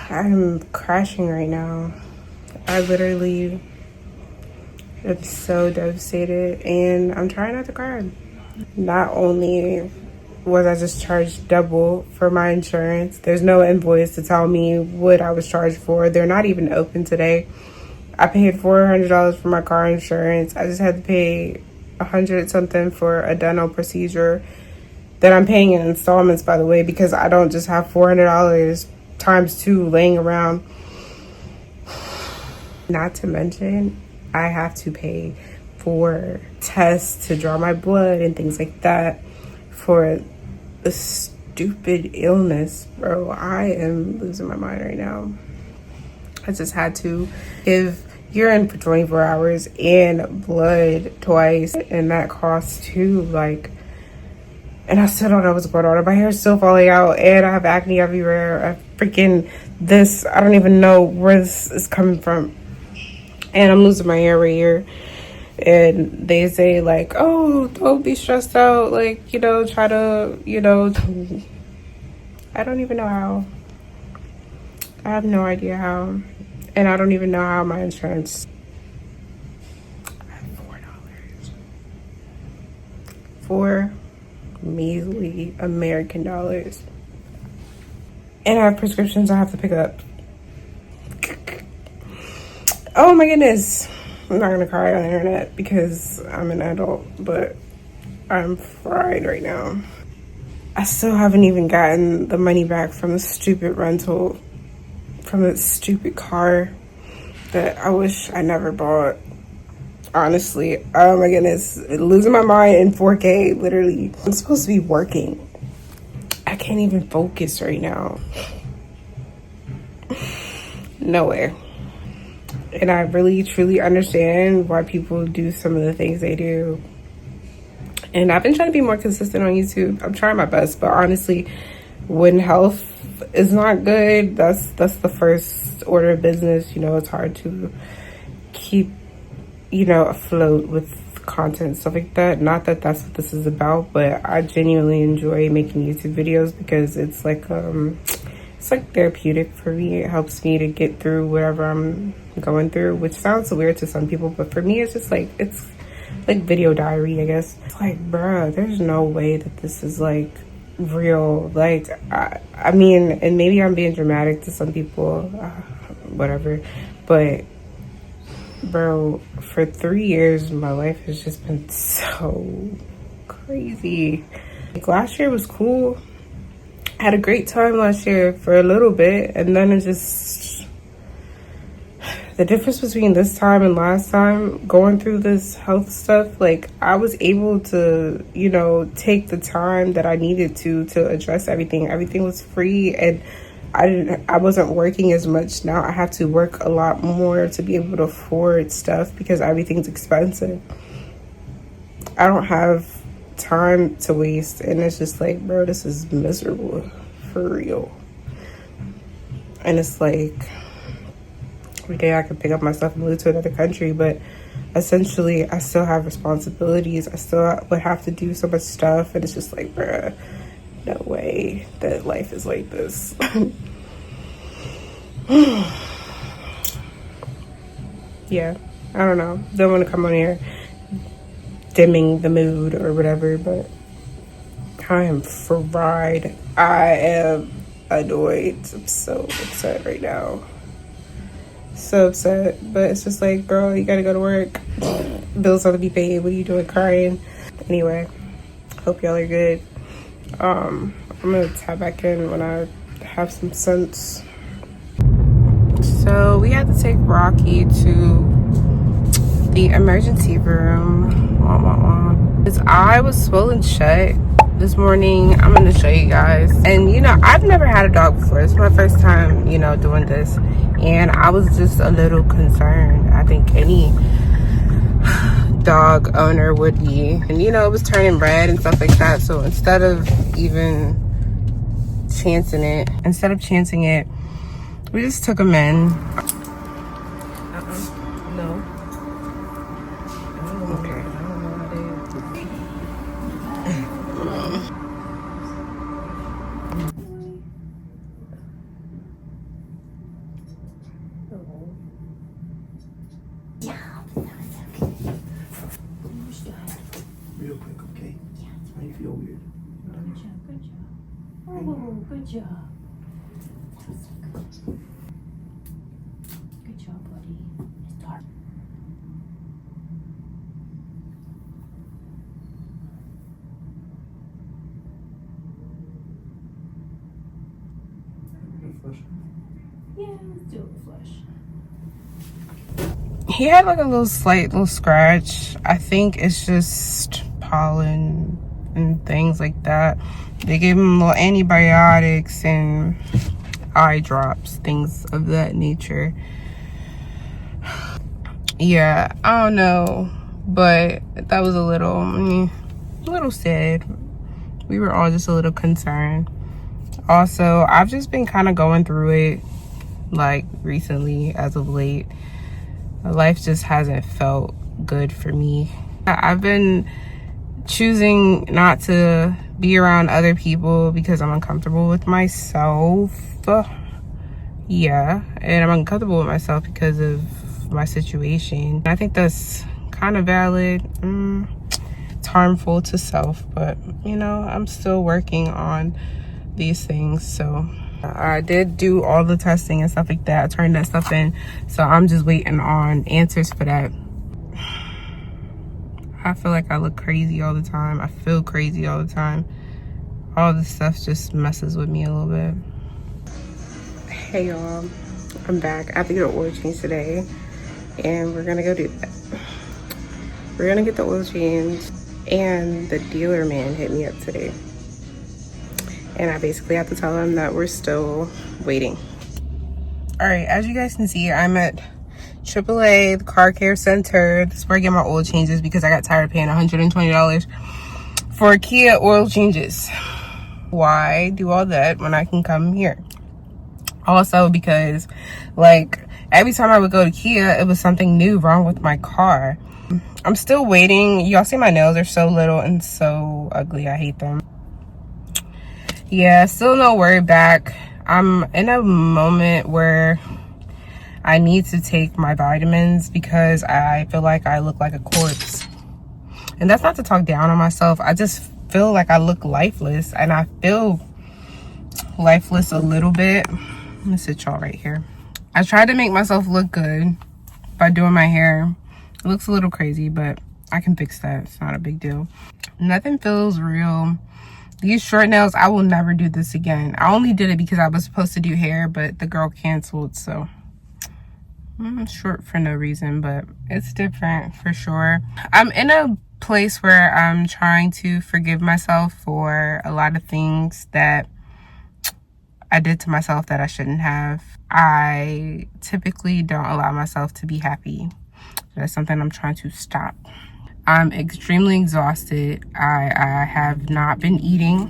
I'm crashing right now. I literally am so devastated and I'm trying not to cry. Not only was I just charged double for my insurance, there's no invoice to tell me what I was charged for. They're not even open today. I paid $400 for my car insurance. I just had to pay 100 something for a dental procedure that I'm paying in installments, by the way, because I don't just have $400 times 2 laying around. Not to mention, I have to pay for tests to draw my blood and things like that for a stupid illness. Bro, I am losing my mind right now. I just had to give urine for 24 hours and blood twice, and that costs too, like, and I still don't know what's going on. My hair's still falling out and I have acne everywhere. I don't even know where this is coming from. And I'm losing my hair right here. And they say like, oh, don't be stressed out. Like, try to, I don't even know how. I have no idea how. And I don't even know how my insurance. I have $4. 4 measly American dollars. And I have prescriptions I have to pick up. Oh my goodness. I'm not gonna cry on the internet because I'm an adult, but I'm fried right now. I still haven't even gotten the money back from the stupid rental, from the stupid car that I wish I never bought. Honestly, oh my goodness, losing my mind in 4K, literally. I'm supposed to be working. I can't even focus right now. No way. And I really, truly understand why people do some of the things they do. And I've been trying to be more consistent on YouTube. I'm trying my best, but honestly, when health is not good, that's the first order of business. It's hard to keep afloat with content, stuff like that. Not that that's what this is about, but I genuinely enjoy making YouTube videos because it's like therapeutic for me. It helps me to get through whatever I'm going through, which sounds weird to some people, but for me it's just like, it's like video diary, I guess. It's like, bruh, there's no way that this is like real. Like, I mean, and maybe I'm being dramatic to some people, whatever, but bro, for 3 years, my life has just been so crazy. Like, last year was cool. I had a great time last year for a little bit, and then it just, the difference between this time and last time, going through this health stuff, like, I was able to, take the time that I needed to address everything. Everything was free, and I wasn't working as much. Now I have to work a lot more to be able to afford stuff because everything's expensive. I don't have time to waste, and it's just like, bro, this is miserable for real. And it's like, every day I could pick up my stuff and move to another country, but essentially I still have responsibilities. I still would have to do so much stuff, and it's just like, bruh, no way that life is like this. Yeah, I don't know. Don't want to come on here dimming the mood or whatever, but I am fried. I am annoyed. I'm so upset right now. So upset, but it's just like, girl, you gotta go to work. Bills have to be paid. What are you doing crying? Anyway, hope y'all are good. I'm gonna tap back in when I have some sense. So we had to take Rocky to the emergency room. His eye was swollen shut this morning. I'm gonna show you guys. And I've never had a dog before. It's my first time, doing this. And I was just a little concerned. I think any dog owner would be. And it was turning red and stuff like that. So instead of chancing it, we just took him in. No. Okay. good job. Good job, buddy. It's dark. Yeah, let's do a flush. He had like a slight little scratch. I think it's just pollen and things like that. They gave him little antibiotics and eye drops, things of that nature. Yeah, I don't know, but that was a little sad. We were all just a little concerned. Also, I've just been kind of going through it like recently, as of late. Life just hasn't felt good for me. I've been choosing not to be around other people because I'm uncomfortable with myself. Yeah, and I'm uncomfortable with myself because of my situation. I think that's kind of valid. It's harmful to self, but you know, I'm still working on these things. So I did do all the testing and stuff like that. I turned that stuff in, so I'm just waiting on answers for that. I feel like I look crazy all the time. I feel crazy all the time. All this stuff just messes with me a little bit. Hey y'all, I'm back. I have to get an oil change today, and we're gonna go do that. We're gonna get the oil change, and the dealer man hit me up today. And I basically have to tell him that we're still waiting. All right, as you guys can see, I'm at AAA, the car care center. This is where I get my oil changes because I got tired of paying $120 for Kia oil changes. Why do all that when I can come here? Also because, like, every time I would go to Kia, it was something new wrong with my car. I'm still waiting. Y'all see my nails are so little and so ugly. I hate them. Yeah, still no word back. I'm in a moment where I need to take my vitamins because I feel like I look like a corpse. And that's not to talk down on myself. I just feel like I look lifeless, and I feel lifeless a little bit. Let me sit y'all right here. I tried to make myself look good by doing my hair. It looks a little crazy, but I can fix that. It's not a big deal. Nothing feels real. These short nails, I will never do this again. I only did it because I was supposed to do hair, but the girl canceled, so short for no reason, but it's different for sure. I'm in a place where I'm trying to forgive myself for a lot of things that I did to myself that I shouldn't have. I typically don't allow myself to be happy. That's something I'm trying to stop. I'm extremely exhausted. I have not been eating.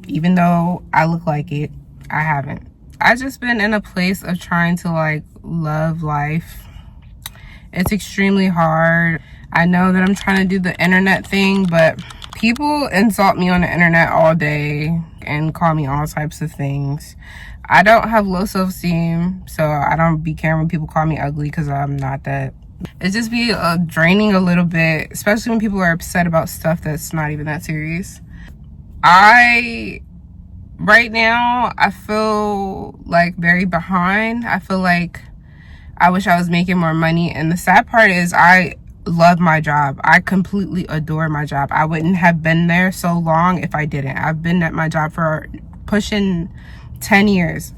Even though I look like it, I haven't. I just been in a place of trying to like love life. It's extremely hard. I know that I'm trying to do the internet thing, but people insult me on the internet all day and call me all types of things. I don't have low self-esteem, so I don't be caring when people call me ugly because I'm not that. It just be draining a little bit, especially when people are upset about stuff that's not even that serious. Right now, I feel like very behind. I feel like I wish I was making more money. And the sad part is I love my job. I completely adore my job. I wouldn't have been there so long if I didn't. I've been at my job for pushing 10 years.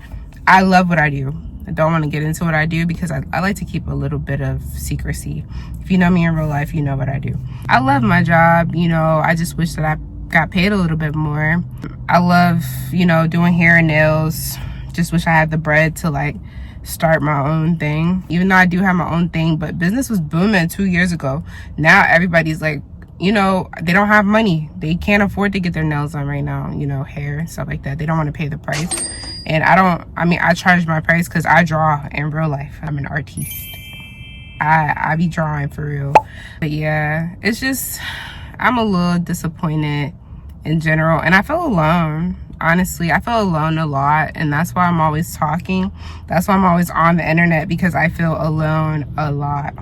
I love what I do. I don't want to get into what I do because I like to keep a little bit of secrecy. If you know me in real life, you know what I do. I love my job. You know, I just wish that I got paid a little bit more. I love, you know, doing hair and nails. Just wish I had the bread to like start my own thing. Even though I do have my own thing, but business was booming 2 years ago. Now everybody's like, you know, they don't have money. They can't afford to get their nails done right now, you know, hair and stuff like that. They don't want to pay the price. And I charge my price because I draw in real life. I'm an artiste. I be drawing for real. But yeah, it's just, I'm a little disappointed in general. And I feel alone. Honestly, I feel alone a lot. And that's why I'm always talking. That's why I'm always on the internet, because I feel alone a lot.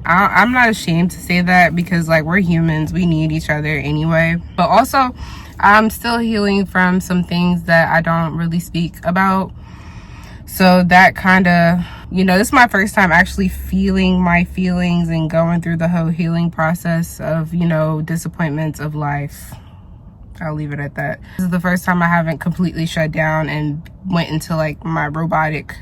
I'm not ashamed to say that because like we're humans. We need each other anyway. But also, I'm still healing from some things that I don't really speak about. So that kind of, you know, this is my first time actually feeling my feelings and going through the whole healing process of, you know, disappointments of life. I'll leave it at that. This is the first time I haven't completely shut down and went into like my robotic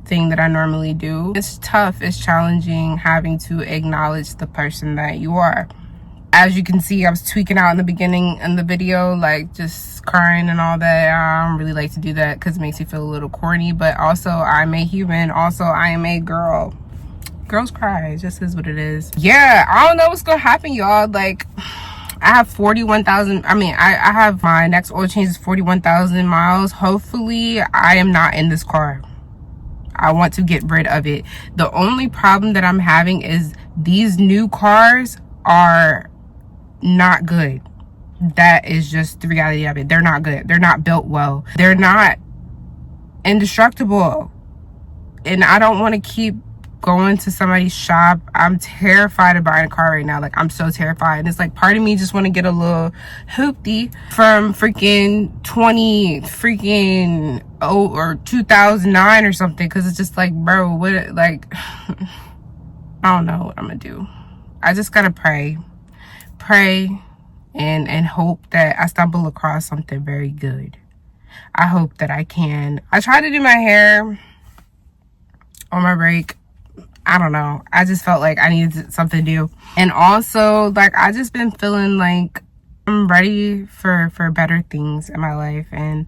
thing that I normally do. It's tough, it's challenging having to acknowledge the person that you are. As you can see, I was tweaking out in the beginning in the video, like just crying and all that. I don't really like to do that because it makes me feel a little corny, but also I'm a human. Also, I am a girl. Girls cry, it just is what it is. Yeah, I don't know what's gonna happen, y'all. Like, I have 41,000, I have my next oil change is 41,000 miles. Hopefully, I am not in this car. I want to get rid of it. The only problem that I'm having is these new cars are not good. That is just the reality of it. They're not good. They're not built well. They're not indestructible. And I don't want to keep going to somebody's shop. I'm terrified of buying a car right now. Like, I'm so terrified. And it's like part of me just want to get a little hoopty from freaking 2009 or something, because it's just like, bro, what, like, I don't know what I'm gonna do. I just gotta pray and hope that I stumble across something very good. I hope that I can. I tried to do my hair on my break. I don't know. I just felt like I needed something new. And also, like, I just been feeling like I'm ready for better things in my life. And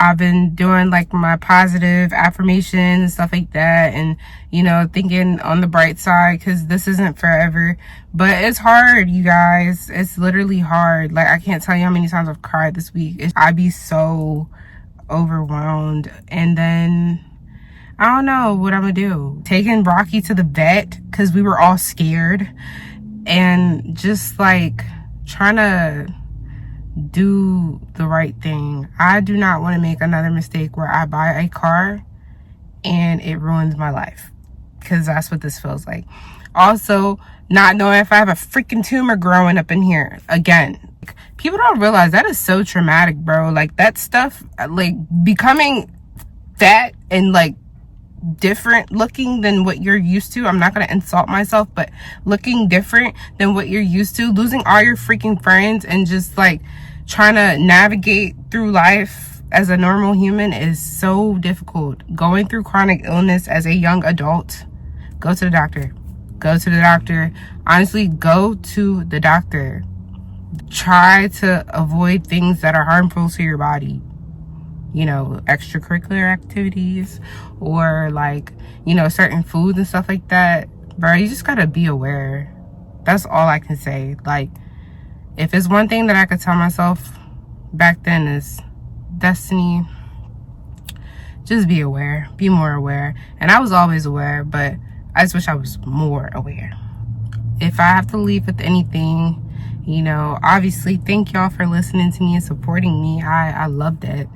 I've been doing like my positive affirmations and stuff like that, and, you know, thinking on the bright side, because this isn't forever. But it's hard, you guys. It's literally hard. Like, I can't tell you how many times I've cried this week. I'd be so overwhelmed. And then I don't know what I'm gonna do. Taking Rocky to the vet because we were all scared, and just like trying to do the right thing. I do not want to make another mistake where I buy a car and it ruins my life, because that's what this feels like. Also, not knowing if I have a freaking tumor growing up in here again. People don't realize that is so traumatic, bro. Like, that stuff, like becoming fat and like different looking than what you're used to. I'm not gonna insult myself, but looking different than what you're used to, losing all your freaking friends, and just like trying to navigate through life as a normal human is so difficult. Going through chronic illness as a young adult, go to the doctor. Go to the doctor. Honestly, go to the doctor. Try to avoid things that are harmful to your body. You know, extracurricular activities, or like, you know, certain foods and stuff like that. Bro, you just gotta be aware. That's all I can say. Like, if it's one thing that I could tell myself back then is, Destiny, just be aware. Be more aware. And I was always aware, but I just wish I was more aware. If I have to leave with anything, you know, obviously, thank y'all for listening to me and supporting me. I love that.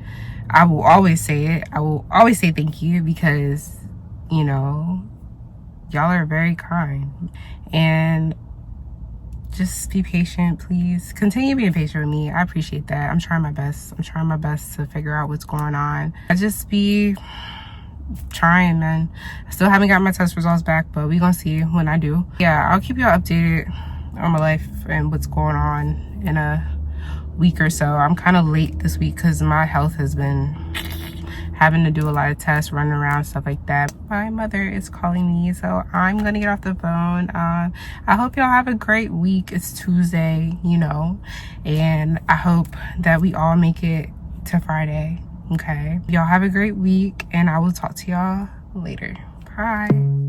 I will always say it. I will always say thank you, because, you know, y'all are very kind. And just be patient, please. Continue being patient with me. I appreciate that. I'm trying my best. I'm trying my best to figure out what's going on. I just be trying, man. I still haven't got my test results back, but we gonna see when I do. Yeah, I'll keep y'all updated on my life and what's going on in a week or so. I'm kind of late this week because my health has been having to do a lot of tests, running around, stuff like that. My mother is calling me, so I'm gonna get off the phone. I hope y'all have a great week. It's Tuesday, you know, and I hope that we all make it to Friday. Okay, y'all have a great week, and I will talk to y'all later. Bye.